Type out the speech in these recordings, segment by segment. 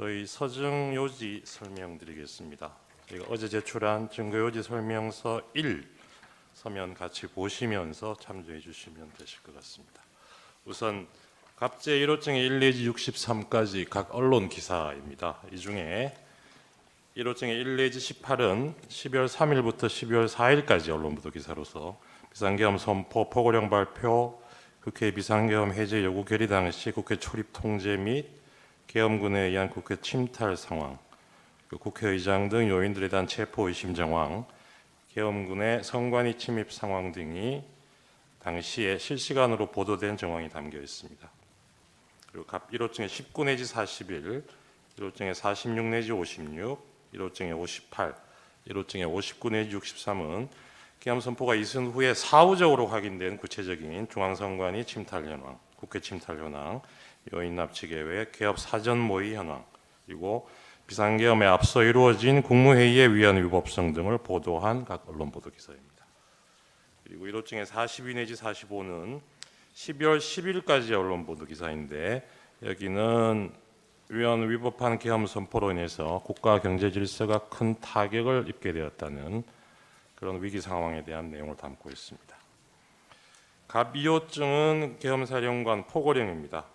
저희 서증 요지 설명드리겠습니다. 저희가 어제 제출한 증거 요지 설명서 1 서면 같이 보시면서 참조해 주시면 되실 것 같습니다. 우선 갑제 1호증의 1 내지 63까지 각 언론 기사입니다. 이 중에 1호증의 1 내지 18은 12월 3일부터 12월 4일까지 언론 보도 기사로서 비상계엄 선포, 포고령 발표, 국회 비상계엄 해제 요구 결의 당시 국회 출입 통제 및 계엄군에 의한 국회 침탈 상황, 국회의장 등 요인들에 대한 체포 의심 정황, 계엄군의 선관위 침입 상황 등이 당시에 실시간으로 보도된 정황이 담겨 있습니다. 그리고 갑 1호증의 19 내지 41, 1호증의 46 내지 56, 1호증의 58, 1호증의 59 내지 63은 계엄 선포가 있은 후에 사후적으로 확인된 구체적인 중앙선관위 침탈 현황, 국회 침탈 현황, 요인 납치 계획, 개업 사전 모의 현황, 그리고 비상계엄에 앞서 이루어진 국무회의의 위헌 위법성 등을 보도한 각 언론 보도 기사입니다. 그리고 1호증의 42 내지 45는 12월 10일까지 언론 보도 기사인데 여기는 위헌 위법한 계엄 선포로 인해서 국가 경제 질서가 큰 타격을 입게 되었다는 그런 위기 상황에 대한 내용을 담고 있습니다. 갑 2호증은 계엄사령관 포고령입니다.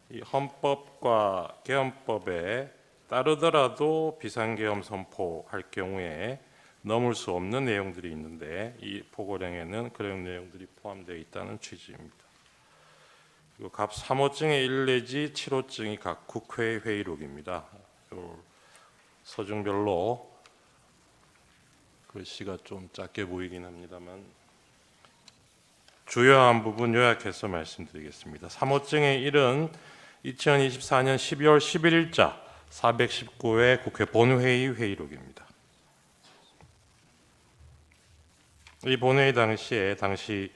이 헌법과 계엄법에 따르더라도 비상계엄 선포할 경우에 넘을 수 없는 내용들이 있는데 이 포고령에는 그런 내용들이 포함되어 있다는 취지입니다. 그리고 갑 3호증의 1 내지 7호증이 각 국회 회의록입니다. 서중별로 글씨가 좀 작게 보이긴 합니다만 주요한 부분 요약해서 말씀드리겠습니다. 3호증의 1은 2024년 12월 11일자 419회 국회 본회의 회의록입니다. 이 본회의 당시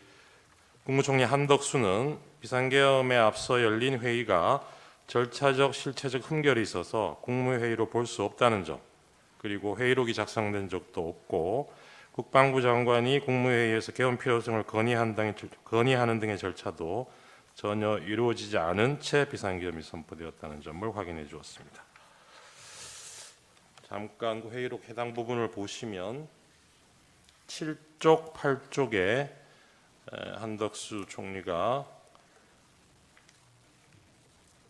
국무총리 한덕수는 비상계엄에 앞서 열린 회의가 절차적 실체적 흠결이 있어서 국무회의로 볼 수 없다는 점, 그리고 회의록이 작성된 적도 없고 국방부 장관이 국무회의에서 계엄 필요성을 건의하는 등의 절차도 전혀 이루어지지 않은 채 비상계엄이 선포되었다는 점을 확인해 주었습니다. 잠깐 그 회의록 해당 부분을 보시면 7쪽, 8쪽에 한덕수 총리가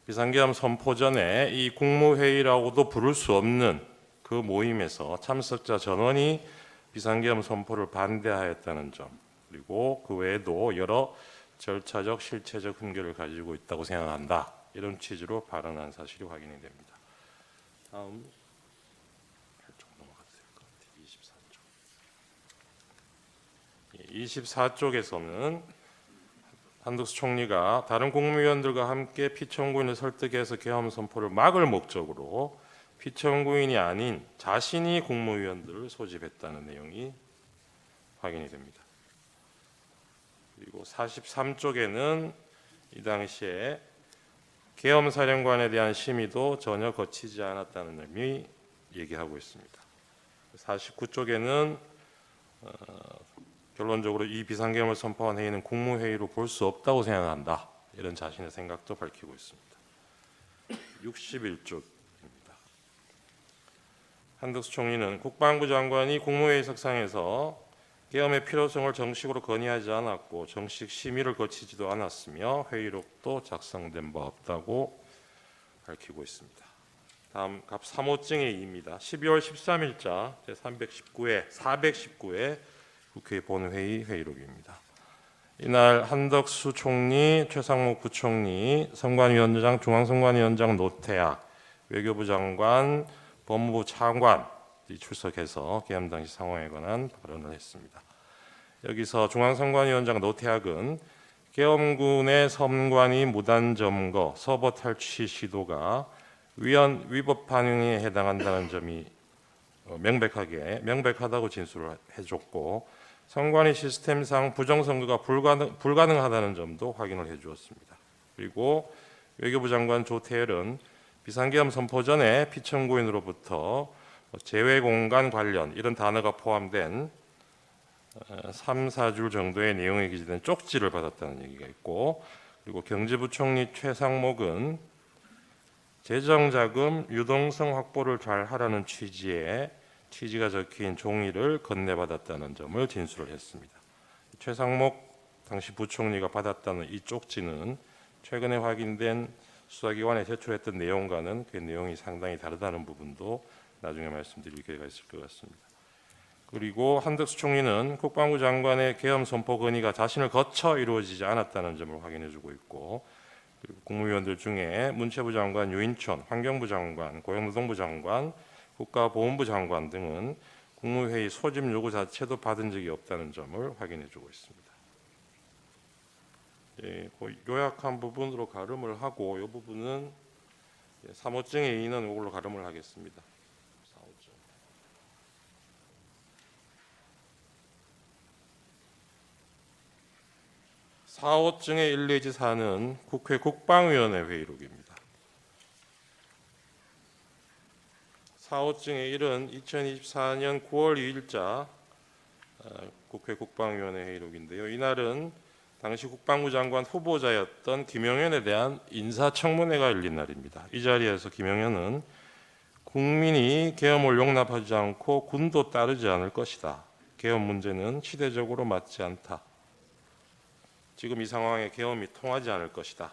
비상계엄 선포 전에 이 국무회의라고도 부를 수 없는 그 모임에서 참석자 전원이 비상계엄 선포를 반대하였다는 점, 그리고 그 외에도 여러 절차적 실체적 흠결을 가지고 있다고 생각한다, 이런 취지로 발언한 사실이 확인이 됩니다. 다음 8쪽 넘어가도 될 것 같아요. 24쪽에서는 한덕수 총리가 다른 국무위원들과 함께 피청구인을 설득해서 계엄 선포를 막을 목적으로 피청구인이 아닌 자신이 국무위원들을 소집했다는 내용이 확인이 됩니다. 그리고 43쪽에는 이 당시에 계엄사령관에 대한 심의도 전혀 거치지 않았다는 점이 얘기하고 있습니다. 49쪽에는 결론적으로 이 비상계엄을 선포한 회의는 국무회의로 볼 수 없다고 생각한다, 이런 자신의 생각도 밝히고 있습니다. 61쪽입니다. 한덕수 총리는 국방부 장관이 국무회의 석상에서 계엄의 필요성을 정식으로 건의하지 않았고 정식 심의를 거치지도 않았으며 회의록도 작성된 바 없다고 밝히고 있습니다. 다음 갑 3호증의 2입니다. 12월 13일자 제419회 국회 본회의 회의록입니다. 이날 한덕수 총리, 최상목 부총리, 선관위원장, 중앙선관위원장 노태악, 외교부 장관, 법무부 차관이 출석해서 계엄 당시 상황에 관한 발언을 했습니다. 여기서 중앙선관위원장 노태악은 계엄군의 선관위 무단 점거, 서버 탈취 시도가 위헌 위법 반응에 해당한다는 점이 명백하다고 진술을 해줬고 선관위 시스템상 부정선거가 불가능하다는 점도 확인을 해주었습니다. 그리고 외교부 장관 조태열은 비상계엄 선포 전에 피청구인으로부터 재외공간 관련 이런 단어가 포함된 3, 4줄 정도의 내용이 기재된 쪽지를 받았다는 얘기가 있고, 그리고 경제부총리 최상목은 재정자금 유동성 확보를 잘 하라는 취지가 적힌 종이를 건네받았다는 점을 진술을 했습니다. 최상목 당시 부총리가 받았다는 이 쪽지는 최근에 확인된 수사기관에 제출했던 내용과는 그 내용이 상당히 다르다는 부분도 나중에 말씀드릴 기회가 있을 것 같습니다. 그리고 한덕수 총리는 국방부 장관의 계엄 선포 건의가 자신을 거쳐 이루어지지 않았다는 점을 확인해주고 있고, 그리고 국무위원들 중에 문체부 장관 유인촌, 환경부 장관, 고용노동부 장관, 국가보훈부 장관 등은 국무회의 소집 요구 자체도 받은 적이 없다는 점을 확인해주고 있습니다. 요약한 부분으로 가름을 하고, 이 부분은 사무증의 이의는 이걸로 가름을 하겠습니다. 사호증의 1 내지 4는 국회 국방위원회 회의록입니다. 사호증의 1은 2024년 9월 2일자 국회 국방위원회 회의록인데요. 이날은 당시 국방부 장관 후보자였던 김영현에 대한 인사청문회가 열린 날입니다. 이 자리에서 김영현은 국민이 계엄을 용납하지 않고 군도 따르지 않을 것이다. 계엄 문제는 시대적으로 맞지 않다. 지금 이 상황에 계엄이 통하지 않을 것이다.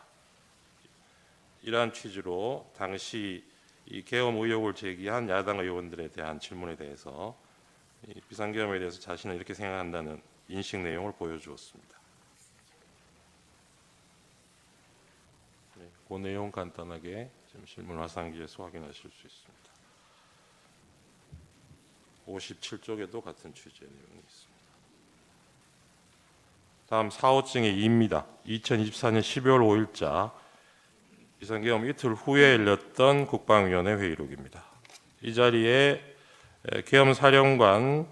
이러한 취지로 당시 이 계엄 의혹을 제기한 야당 의원들에 대한 질문에 대해서 이 비상계엄에 대해서 자신은 이렇게 생각한다는 인식 내용을 보여주었습니다. 그 내용 간단하게 지금 실문 화상기에서 확인하실 수 있습니다. 57쪽에도 같은 취지의 내용이 있습니다. 다음 사호증의 2입니다. 2024년 12월 5일자 비상계엄 이틀 후에 열렸던 국방위원회 회의록입니다. 이 자리에 계엄사령관,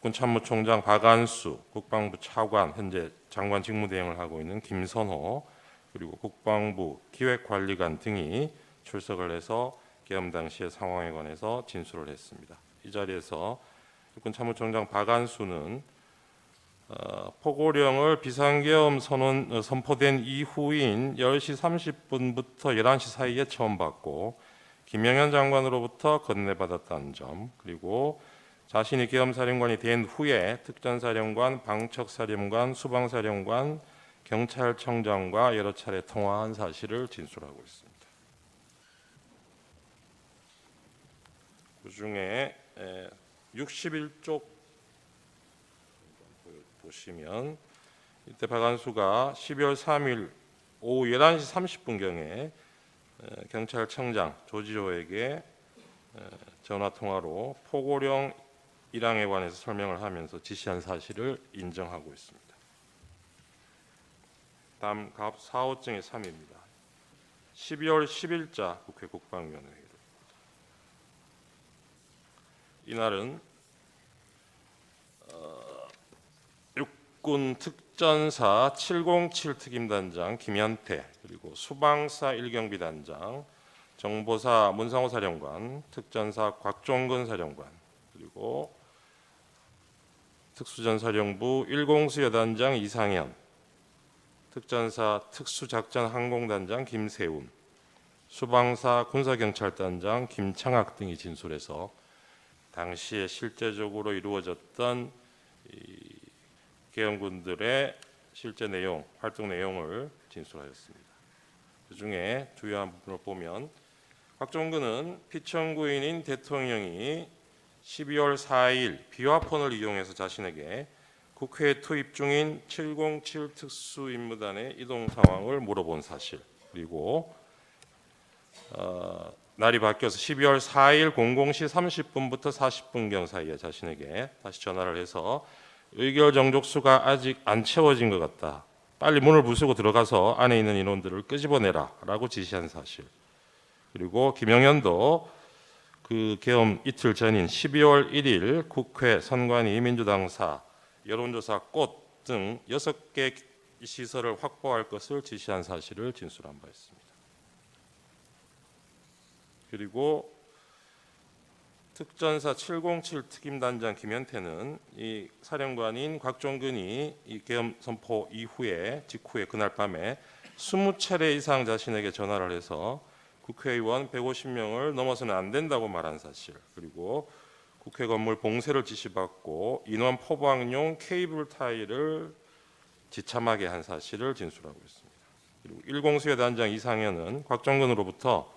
군참모총장 박안수, 국방부 차관, 현재 장관 직무대행을 하고 있는 김선호, 그리고 국방부 기획관리관 등이 출석을 해서 계엄 당시의 상황에 관해서 진술을 했습니다. 이 자리에서 국군참모총장 박안수는 포고령을 비상계엄 선포된 이후인 10시 30분부터 11시 사이에 처음 받고 김영현 장관으로부터 건네받았다는 점, 그리고 자신이 계엄사령관이 된 후에 특전사령관, 방척사령관, 수방사령관, 경찰청장과 여러 차례 통화한 사실을 진술하고 있습니다. 그중에 61쪽 보시면 이때 박안수가 12월 3일 오후 11시 30분경에 경찰청장 조지호에게 전화통화로 포고령 1항에 관해서 설명을 하면서 지시한 사실을 인정하고 있습니다. 다음 사호증의 3입니다. 12월 10일자 국회 국방위원회 회의록. 이날은 육군 특전사 707 특임단장 김현태, 그리고 수방사 1경비단장, 정보사 문상호 사령관, 특전사 곽종근 사령관, 그리고 특수전사령부 1공수 여단장 이상현, 특전사 특수작전항공단장 김세운, 수방사 군사경찰단장 김창학 등이 진술해서 당시에 실제적으로 이루어졌던 계엄군들의 실제 내용, 활동 내용을 진술하였습니다. 그중에 주요한 부분을 보면 곽종근은 피청구인인 대통령이 12월 4일 비화폰을 이용해서 자신에게 국회에 투입 중인 707 특수임무단의 이동 상황을 물어본 사실, 그리고 날이 바뀌어서 12월 4일 00시 30분부터 40분경 사이에 자신에게 다시 전화를 해서 의결 정족수가 아직 안 채워진 것 같다. 빨리 문을 부수고 들어가서 안에 있는 인원들을 끄집어내라 라고 지시한 사실. 그리고 김영현도 그 계엄 이틀 전인 12월 1일 국회, 선관위, 민주당사, 여론조사 꽃 등 6개 시설을 확보할 것을 지시한 사실을 진술한 바 있습니다. 그리고 특전사 707 특임단장 김현태는 이 사령관인 곽종근이 이 계엄 선포 직후에 그날 밤에 20차례 이상 자신에게 전화를 해서 국회의원 150명을 넘어서는 안 된다고 말한 사실, 그리고 국회 건물 봉쇄를 지시받고 인원 포방용 케이블 타이를 지참하게 한 사실을 진술하고 있습니다. 그리고 1공수회 단장 이상현은 곽정근으로부터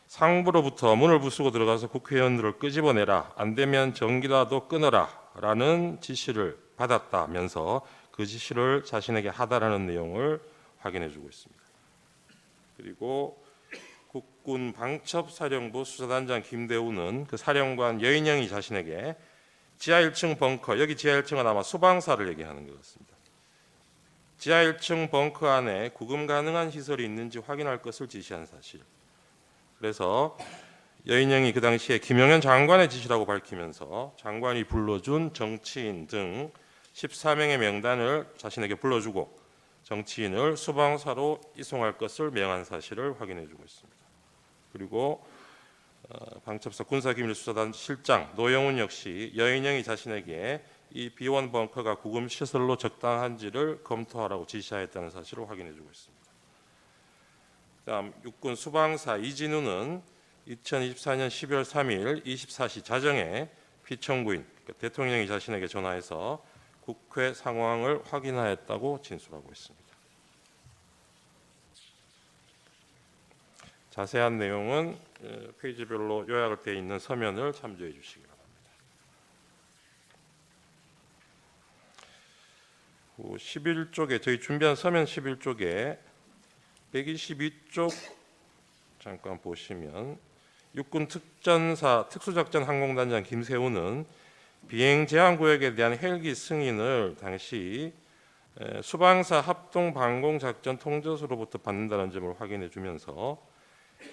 상부로부터 문을 부수고 들어가서 국회의원들을 끄집어내라, 안 되면 전기라도 끊어라 라는 지시를 받았다면서 그 지시를 자신에게 하다라는 내용을 확인해주고 있습니다. 그리고 국군 방첩사령부 수사단장 김대우는 그 사령관 여인영이 자신에게 지하 1층 벙커, 여기 지하 1층은 아마 수방사를 얘기하는 것 같습니다. 지하 1층 벙커 안에 구금 가능한 시설이 있는지 확인할 것을 지시한 사실. 그래서 여인영이 그 당시에 김영현 장관의 지시라고 밝히면서 장관이 불러준 정치인 등 14명의 명단을 자신에게 불러주고 정치인을 수방사로 이송할 것을 명한 사실을 확인해주고 있습니다. 그리고 방첩사 군사기밀수사단 실장 노영훈 역시 여인영이 자신에게 이 비원 벙커가 구금시설로 적당한지를 검토하라고 지시하였다는 사실을 확인해주고 있습니다. 다음 육군 수방사 이진우는 2024년 12월 3일 24시 자정에 피청구인 대통령이 자신에게 전화해서 국회 상황을 확인하였다고 진술하고 있습니다. 자세한 내용은 페이지별로 요약을 되어 있는 서면을 참조해 주시기 바랍니다. 11쪽에 저희 준비한 서면 11쪽에 122쪽 잠깐 보시면 육군 특수작전 항공단장 김세우는 비행 제한 구역에 대한 헬기 승인을 당시 수방사 합동 방공 작전 통제소로부터 받는다는 점을 확인해 주면서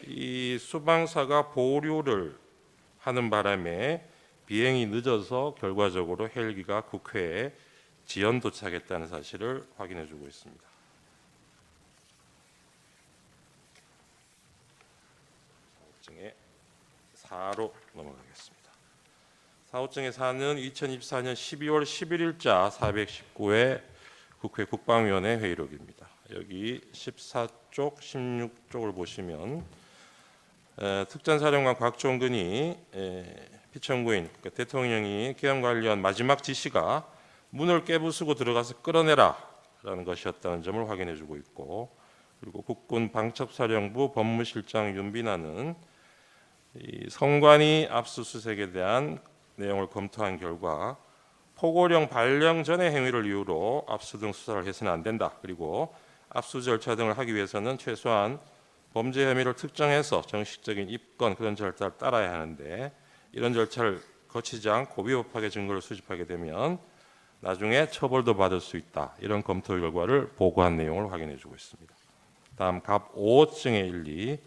이 수방사가 보류를 하는 바람에 비행이 늦어서 결과적으로 헬기가 국회에 지연 도착했다는 사실을 확인해 주고 있습니다. 4로 넘어가겠습니다. 4호증의 4는 2024년 12월 11일자 419회 국회 국방위원회 회의록입니다. 여기 14쪽, 16쪽을 보시면 특전사령관 곽종근이 피청구인 그러니까 대통령이 계엄 관련 마지막 지시가 문을 깨부수고 들어가서 끌어내라 라는 것이었다는 점을 확인해 주고 있고, 그리고 국군 방첩사령부 법무실장 윤빈아는 이 성관이 압수수색에 대한 내용을 검토한 결과 포고령 발령 전의 행위를 이유로 압수 등 수사를 해서는 안 된다. 그리고 압수 절차 등을 하기 위해서는 최소한 범죄 혐의를 특정해서 정식적인 입건 그런 절차를 따라야 하는데 이런 절차를 거치지 않고 위법하게 증거를 수집하게 되면 나중에 처벌도 받을 수 있다. 이런 검토 결과를 보고한 내용을 확인해 주고 있습니다. 다음 갑 5호증의 1, 2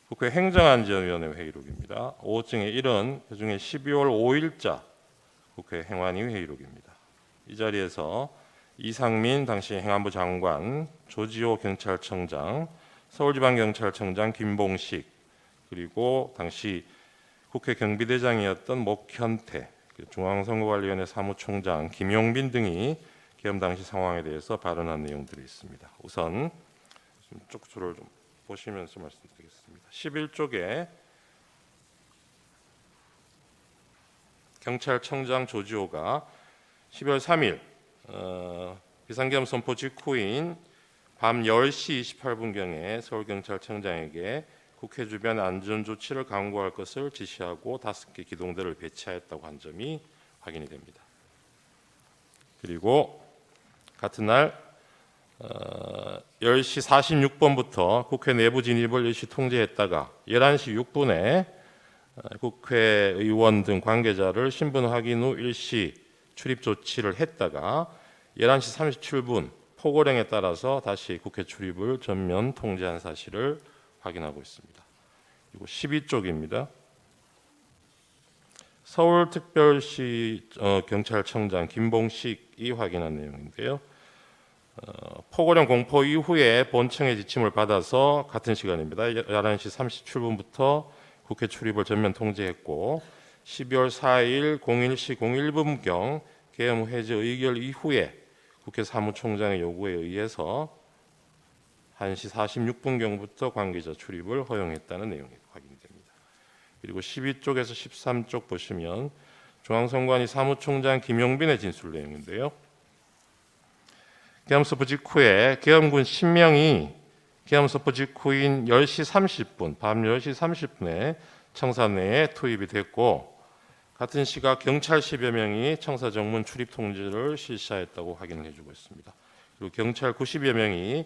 국회 행정안전위원회 회의록입니다. 5호증의 1은 그중에 12월 5일자 국회 행안위 회의록입니다. 이 자리에서 이상민 당시 행안부 장관, 조지호 경찰청장, 서울지방경찰청장 김봉식, 그리고 당시 국회 경비대장이었던 목현태, 중앙선거관리위원회 사무총장 김용빈 등이 계엄 당시 상황에 대해서 발언한 내용들이 있습니다. 우선 쪽수를 좀 보시면서 말씀드리겠습니다. 11쪽에 경찰청장 조지호가 12월 3일 비상계엄 선포 직후인 밤 10시 28분경에 서울경찰청장에게 국회 주변 안전조치를 강구할 것을 지시하고 5개 기동대를 배치하였다고 한 점이 확인이 됩니다. 그리고 같은 날 10시 46분부터 국회 내부 진입을 일시 통제했다가 11시 6분에 국회의원 등 관계자를 신분 확인 후 일시 출입 조치를 했다가 11시 37분 포고령에 따라서 다시 국회 출입을 전면 통제한 사실을 확인하고 있습니다. 그리고 12쪽입니다. 서울특별시 경찰청장 김봉식이 확인한 내용인데요. 포고령 공포 이후에 본청의 지침을 받아서 같은 시간입니다. 11시 37분부터 국회 출입을 전면 통제했고 12월 4일 01시 01분경 계엄 해제 의결 이후에 국회 사무총장의 요구에 의해서 1시 46분경부터 관계자 출입을 허용했다는 내용이 확인됩니다. 그리고 12쪽에서 13쪽 보시면 중앙선관위 사무총장 김용빈의 진술 내용인데요. 계엄서부 직후에 계엄군 10명이 계엄서부 직후인 10시 30분, 밤 10시 30분에 청사 내에 투입이 됐고 같은 시각 경찰 10여 명이 청사 정문 출입 통제를 실시했다고 확인을 해주고 있습니다. 그리고 경찰 90여 명이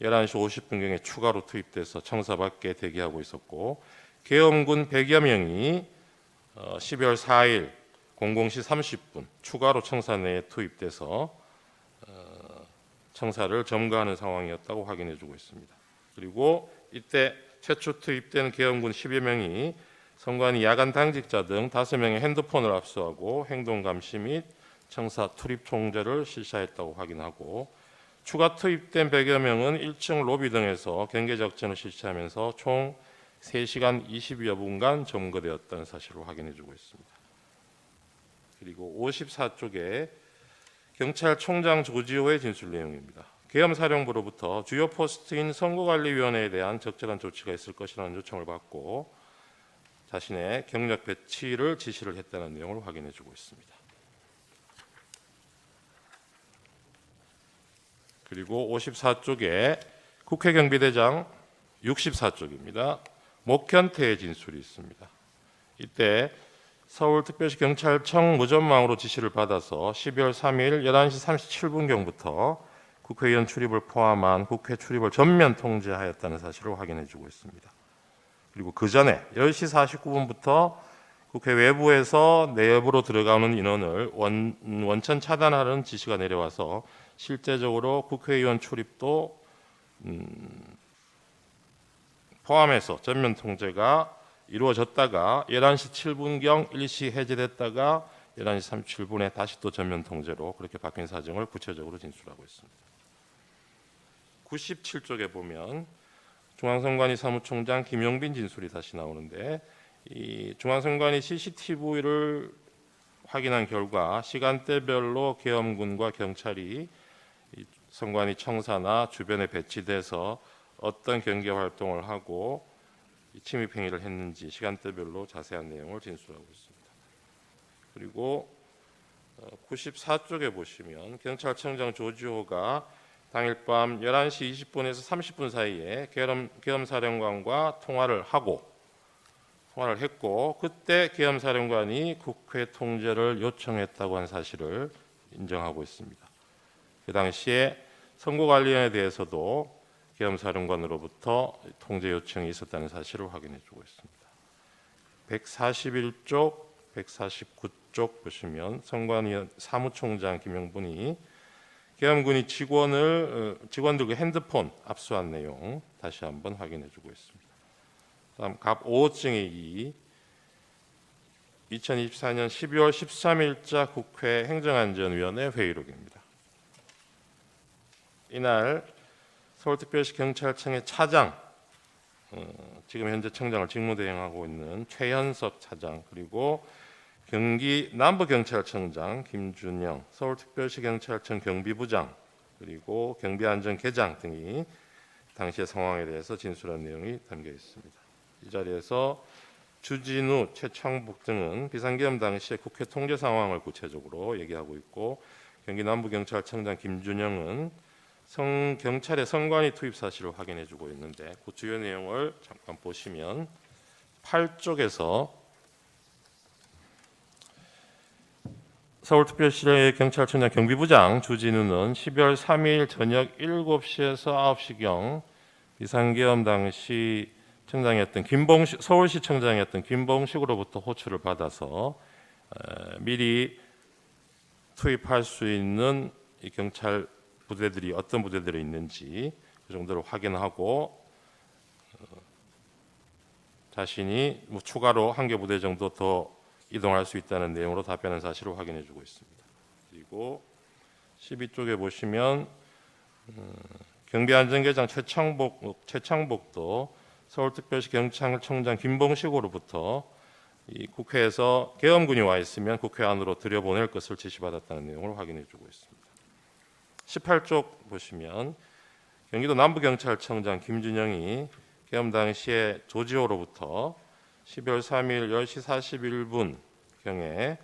11시 50분경에 추가로 투입돼서 청사 밖에 대기하고 있었고 계엄군 100여 명이 12월 4일 00시 30분 추가로 청사 내에 투입돼서 청사를 점거하는 상황이었다고 확인해주고 있습니다. 그리고 이때 최초 투입된 계엄군 10여 명이 선관위 야간 당직자 등 5명의 핸드폰을 압수하고 행동 감시 및 청사 출입 통제를 실시했다고 확인하고 추가 투입된 100여 명은 1층 로비 등에서 경계 작전을 실시하면서 총 3시간 20여 분간 점거되었다는 사실을 확인해주고 있습니다. 그리고 54쪽에 경찰총장 조지호의 진술 내용입니다. 계엄사령부로부터 주요 포스트인 선거관리위원회에 대한 적절한 조치가 있을 것이라는 요청을 받고 자신의 경력 배치를 지시를 했다는 내용을 확인해주고 있습니다. 그리고 54쪽에 국회경비대장 64쪽입니다. 목현태의 진술이 있습니다. 이때 서울특별시 경찰청 무전망으로 지시를 받아서 12월 3일 11시 37분경부터 국회의원 출입을 포함한 국회 출입을 전면 통제하였다는 사실을 확인해주고 있습니다. 그리고 그 전에 10시 49분부터 국회 외부에서 내부로 들어가는 인원을 원천 차단하는 지시가 내려와서 실제적으로 국회의원 출입도 포함해서 전면 통제가 이루어졌다가 11시 7분경 일시 해제됐다가 11시 37분에 다시 또 전면 통제로 그렇게 바뀐 사정을 구체적으로 진술하고 있습니다. 97쪽에 보면 중앙선관위 사무총장 김용빈 진술이 다시 나오는데 이 중앙선관위 CCTV를 확인한 결과 시간대별로 계엄군과 경찰이 선관위 청사나 주변에 배치돼서 어떤 경계 활동을 하고 침입 행위를 했는지 시간대별로 자세한 내용을 진술하고 있습니다. 그리고 94쪽에 보시면 경찰청장 조지호가 당일 밤 11시 20분에서 30분 사이에 계엄사령관과 통화를 했고 그때 계엄사령관이 국회 통제를 요청했다고 한 사실을 인정하고 있습니다. 그 당시에 선거관리위원회에 대해서도 계엄사령관으로부터 통제 요청이 있었다는 사실을 확인해주고 있습니다. 141쪽, 149쪽 보시면 선관위 사무총장 김용분이 계엄군이 직원들과 핸드폰 압수한 내용 다시 한번 확인해주고 있습니다. 다음 갑 5호증의 2024년 12월 13일자 국회 행정안전위원회 회의록입니다. 이날 서울특별시 경찰청의 차장, 지금 현재 청장을 직무대행하고 있는 최현석 차장, 그리고 경기 남부경찰청장 김준영, 서울특별시 경찰청 경비부장, 그리고 경비안전계장 등이 당시의 상황에 대해서 진술한 내용이 담겨 있습니다. 이 자리에서 주진우, 최창복 등은 비상계엄 당시의 국회 통제 상황을 구체적으로 얘기하고 있고 경기 남부경찰청장 김준영은 경찰의 선관위 투입 사실을 확인해주고 있는데 그 주요 내용을 잠깐 보시면 8쪽에서 서울특별시 경찰청장 경비부장 주진우는 12월 3일 저녁 7시에서 9시경 비상계엄 당시 청장이었던 서울시청장이었던 김봉식으로부터 호출을 받아서 미리 투입할 수 있는 이 경찰 부대들이 어떤 부대들이 있는지 그 정도로 확인하고 자신이 추가로 한 개 부대 정도 더 이동할 수 있다는 내용으로 답변한 사실을 확인해주고 있습니다. 그리고 12쪽에 보시면 경비안전계장 최창복도 서울특별시 경찰청장 김봉식으로부터 이 국회에서 계엄군이 와 있으면 국회 안으로 들여보낼 것을 지시받았다는 내용을 확인해주고 있습니다. 18쪽 보시면 경기도 남부경찰청장 김준영이 계엄 당시에 조지호로부터 12월 3일 10시 41분 경에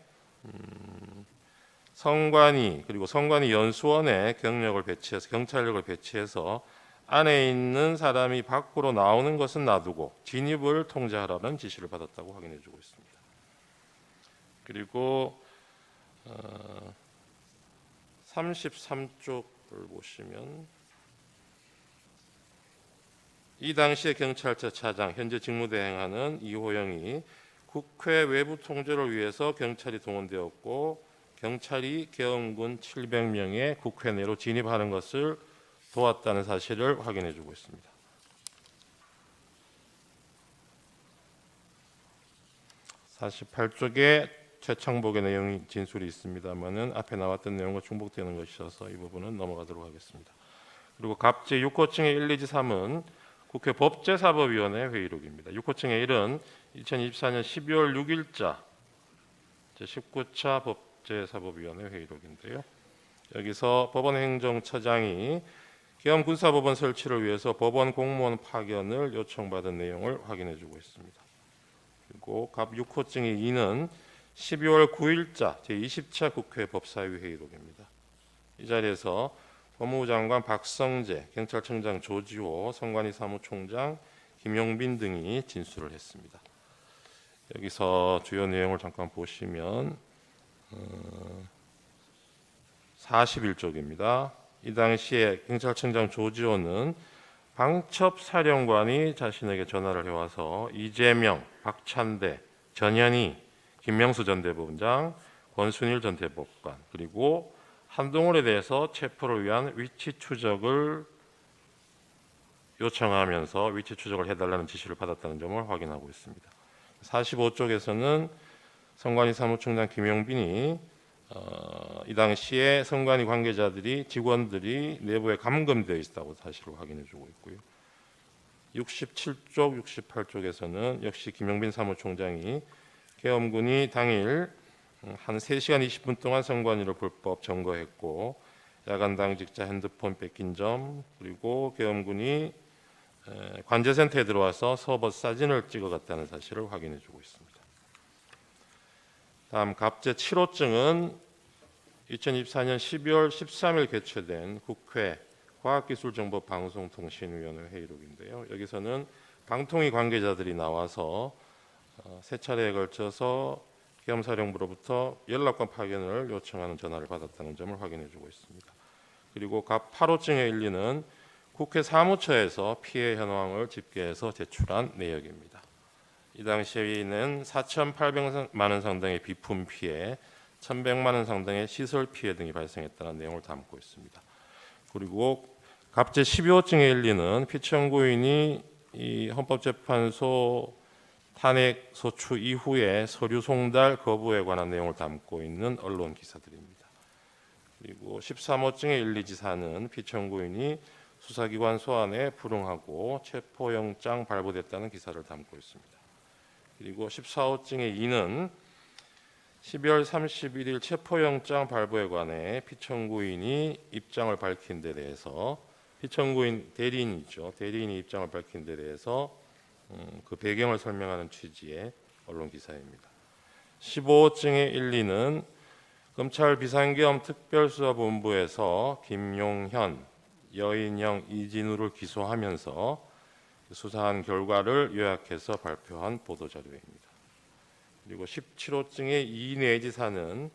성관이 그리고 성관이 연수원에 경찰력을 배치해서 안에 있는 사람이 밖으로 나오는 것은 놔두고 진입을 통제하라는 지시를 받았다고 확인해주고 있습니다. 그리고 33쪽을 보시면 이 당시에 경찰서 차장 현재 직무대행하는 이호영이 국회 외부 통제를 위해서 경찰이 동원되었고 경찰이 계엄군 700명의 국회 내로 진입하는 것을 도왔다는 사실을 확인해주고 있습니다. 48쪽에 최창복의 내용이 진술이 있습니다만은 앞에 나왔던 내용과 중복되는 것이어서 이 부분은 넘어가도록 하겠습니다. 그리고 갑제 6호층의 1, 2지 3은 국회 법제사법위원회 회의록입니다. 6호층의 1은 2024년 12월 6일자 제19차 법제사법위원회 회의록인데요. 여기서 법원행정처장이 계엄 군사법원 설치를 위해서 법원 공무원 파견을 요청받은 내용을 확인해주고 있습니다. 그리고 갑 6호증의 2는 12월 9일자 제20차 국회 법사위 회의록입니다. 이 자리에서 법무부 장관 박성재, 경찰청장 조지호, 성관이 사무총장 김용빈 등이 진술을 했습니다. 여기서 주요 내용을 잠깐 보시면 41쪽입니다. 이 당시에 경찰청장 조지호는 방첩사령관이 자신에게 전화를 해와서 이재명, 박찬대, 전현희, 김명수 전 대법원장, 권순일 전 대법관 그리고 한동훈에 대해서 체포를 위한 위치 추적을 요청하면서 위치 추적을 해달라는 지시를 받았다는 점을 확인하고 있습니다. 45쪽에서는 성관이 사무총장 김용빈이 이 당시에 성관이 관계자들이 직원들이 내부에 감금되어 있다고 사실을 확인해주고 있고요. 67쪽, 68쪽에서는 역시 김용빈 사무총장이 계엄군이 당일 한 3시간 20분 동안 성관이를 불법 점거했고 야간 당직자 핸드폰 뺏긴 점 그리고 계엄군이 관제센터에 들어와서 서버 사진을 찍어갔다는 사실을 확인해주고 있습니다. 다음 갑제 7호증은 2024년 12월 13일 개최된 국회 과학기술정보방송통신위원회 회의록인데요. 여기서는 방통위 관계자들이 나와서 세 차례에 걸쳐서 계엄사령부로부터 연락관 파견을 요청하는 전화를 받았다는 점을 확인해주고 있습니다. 그리고 갑 8호증의 1리는 국회 사무처에서 피해 현황을 집계해서 제출한 내역입니다. 이 당시에는 4,800만 원 상당의 비품 피해, 1,100만 원 상당의 시설 피해 등이 발생했다는 내용을 담고 있습니다. 그리고 갑제 12호증의 1리는 피청구인이 이 헌법재판소 탄핵 소추 이후에 서류 송달 거부에 관한 내용을 담고 있는 언론 기사들입니다. 그리고 13호증의 1, 2지 4는 피청구인이 수사기관 소환에 불응하고 체포영장 발부됐다는 기사를 담고 있습니다. 그리고 14호증의 2는 12월 31일 체포영장 발부에 관해 피청구인이 입장을 밝힌 데 대해서 피청구인 대리인이죠. 대리인이 입장을 밝힌 데 대해서 그 배경을 설명하는 취지의 언론 기사입니다. 15호증의 1, 2는 검찰 비상계엄 특별수사본부에서 김용현, 여인형, 이진우를 기소하면서 수사한 결과를 요약해서 발표한 보도자료입니다. 그리고 17호증의 2 내지 4는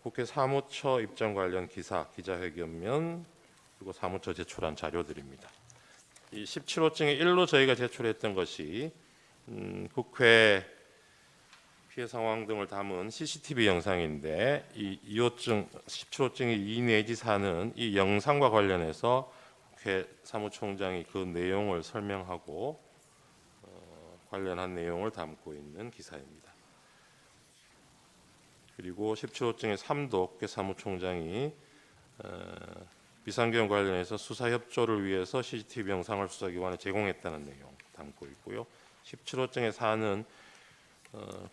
국회 사무처 입장 관련 기자회견면 그리고 사무처 제출한 자료들입니다. 이 17호증의 1로 저희가 제출했던 것이 국회 피해 상황 등을 담은 CCTV 영상인데 이 2호증 17호증의 2 내지 4는 이 영상과 관련해서 국회 사무총장이 그 내용을 설명하고 관련한 내용을 담고 있는 기사입니다. 그리고 17호증의 3도 국회 사무총장이 비상계엄 관련해서 수사 협조를 위해서 CCTV 영상을 수사기관에 제공했다는 내용 담고 있고요. 17호증의 4는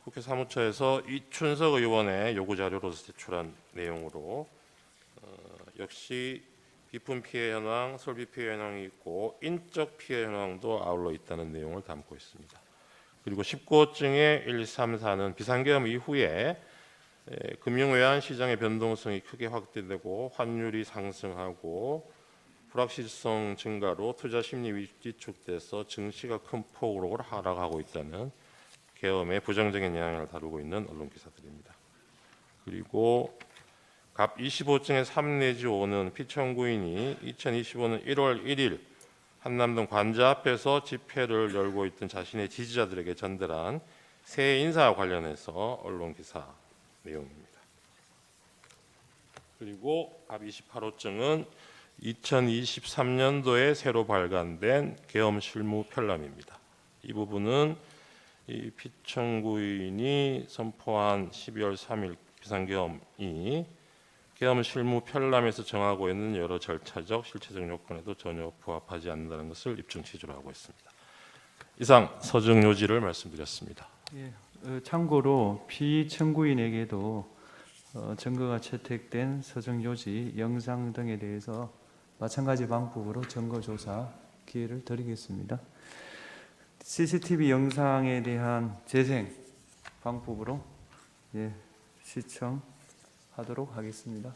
국회 사무처에서 이춘석 의원의 요구 자료로서 제출한 내용으로 역시 비품 피해 현황, 설비 피해 현황이 있고 인적 피해 현황도 아울러 있다는 내용을 담고 있습니다. 그리고 19호증의 1, 3, 4는 비상계엄 이후에 금융외환 시장의 변동성이 크게 확대되고 환율이 상승하고 불확실성 증가로 투자 심리 위축돼서 증시가 큰 폭으로 하락하고 있다는 계엄의 부정적인 영향을 다루고 있는 언론 기사들입니다. 그리고 갑 25증의 3 내지 5는 피청구인이 2025년 1월 1일 한남동 관저 앞에서 집회를 열고 있던 자신의 지지자들에게 전달한 새 인사와 관련해서 언론 기사 내용입니다. 그리고 갑 28호증은 2023년도에 새로 발간된 계엄 실무 편람입니다. 이 부분은 이 피청구인이 선포한 12월 3일 비상계엄이 계엄 실무 편람에서 정하고 있는 여러 절차적, 실체적 요건에도 전혀 부합하지 않는다는 것을 입증 취지로 하고 있습니다. 이상 서증 요지를 말씀드렸습니다. 예, 참고로 피청구인에게도 증거가 채택된 서정 요지, 영상 등에 대해서 마찬가지 방법으로 증거 조사 기회를 드리겠습니다. CCTV 영상에 대한 재생 방법으로 시청하도록 하겠습니다.